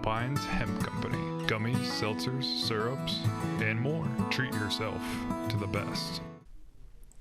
Alpine's Hemp Company. Gummies, seltzers, syrups, and more. Treat yourself to the best.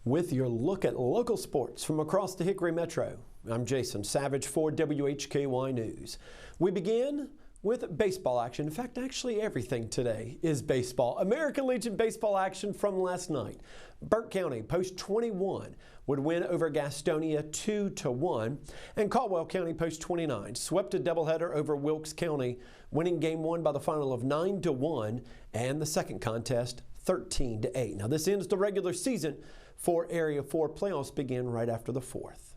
With your look at local sports from across the Hickory Metro, I'm Jason Savage for WHKY News. We begin with baseball action. In fact, actually everything today is baseball. American Legion baseball action from last night. Burke County, post 21, would win over Gastonia 2-1, and Caldwell County, post 29, swept a doubleheader over Wilkes County, winning game 1 by the final of 9-1, and the second contest 13-8. Now this ends the regular season for Area 4. Playoffs begin right after the 4th.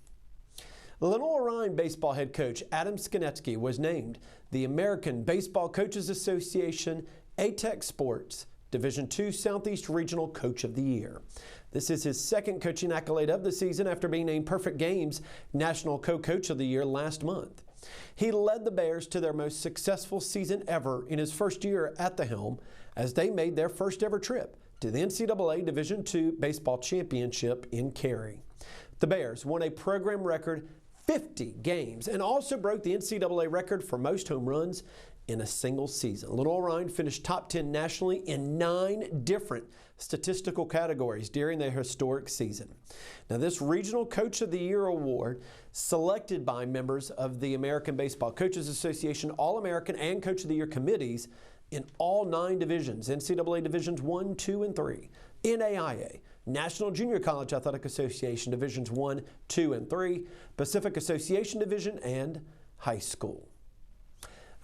Lenoir-Rhyne baseball head coach Adam SKONIECZKI was named the American Baseball Coaches Association ATEC Sports Division II Southeast Regional Coach of the Year. This is his second coaching accolade of the season after being named Perfect Game's National Co-Coach of the Year last month. He led the Bears to their most successful season ever in his first year at the helm as they made their first ever trip to the NCAA Division II Baseball Championship in Cary. The Bears won a program record 50 games and also broke the NCAA record for most home runs in a single season. Lenoir-Rhyne finished top 10 nationally in 9 different statistical categories during their historic season. Now, this Regional Coach of the Year award, selected by members of the American Baseball Coaches Association All-American and Coach of the Year committees in all 9 divisions, NCAA Divisions 1, 2, and 3, NAIA, National Junior College Athletic Association Divisions 1, 2, and 3, Pacific Association Division, and high school.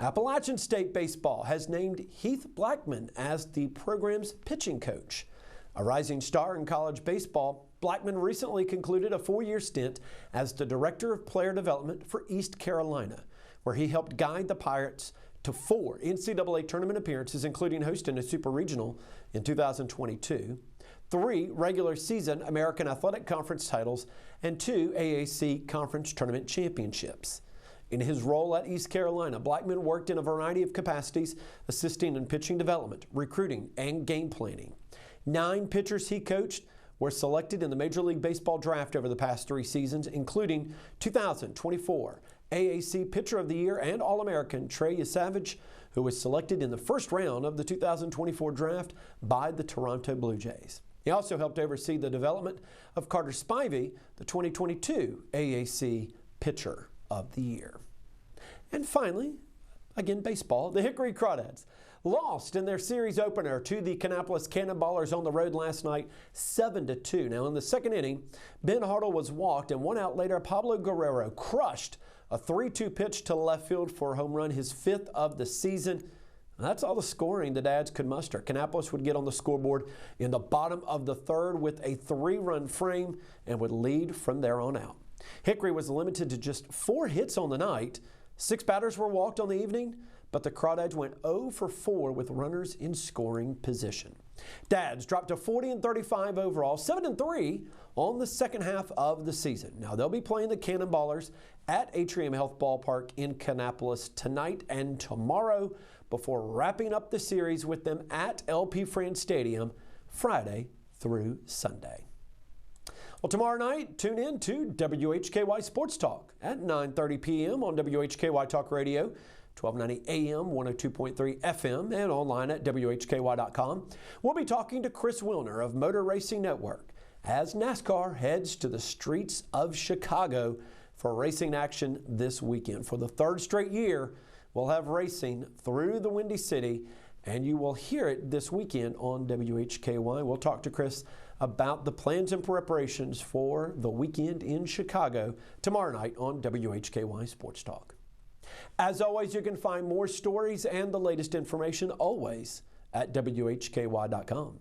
Appalachian State Baseball has named Heath Blackman as the program's pitching coach. A rising star in college baseball, Blackman recently concluded a 4-year stint as the Director of Player Development for East Carolina, where he helped guide the Pirates to 4 NCAA tournament appearances, including hosting a Super Regional in 2022, 3 regular season American Athletic Conference titles, and 2 AAC Conference Tournament championships. In his role at East Carolina, Blackman worked in a variety of capacities, assisting in pitching development, recruiting, and game planning. 9 pitchers he coached were selected in the Major League Baseball draft over the past 3 seasons, including 2024 AAC Pitcher of the Year and All-American Trey Yesavage, who was selected in the first round of the 2024 draft by the Toronto Blue Jays. He also helped oversee the development of Carter Spivey, the 2022 AAC Pitcher of the Year. And finally, again baseball, the Hickory Crawdads lost in their series opener to the Kannapolis Cannonballers on the road last night, 7-2. Now in the second inning, Ben Hartle was walked, and 1 out later, Pablo Guerrero crushed a 3-2 pitch to left field for a home run, his 5th of the season. That's all the scoring the Dads could muster. Kannapolis would get on the scoreboard in the bottom of the 3rd with a 3-run frame and would lead from there on out. Hickory was limited to just 4 hits on the night. 6 batters were walked on the evening, but the Crawdads went 0 for 4 with runners in scoring position. Dads dropped to 40-35 overall, 7-3 on the second half of the season. Now they'll be playing the Cannonballers at Atrium Health Ballpark in Kannapolis tonight and tomorrow, before wrapping up the series with them at LP France Stadium Friday through Sunday. Well, tomorrow night, tune in to WHKY Sports Talk at 9:30 p.m. on WHKY Talk Radio, 1290 AM, 102.3 FM, and online at WHKY.com. We'll be talking to Chris Wilner of Motor Racing Network as NASCAR heads to the streets of Chicago for racing action this weekend. For the 3rd straight year, we'll have racing through the Windy City, and you will hear it this weekend on WHKY. We'll talk to Chris about the plans and preparations for the weekend in Chicago tomorrow night on WHKY Sports Talk. As always, you can find more stories and the latest information always at WHKY.com.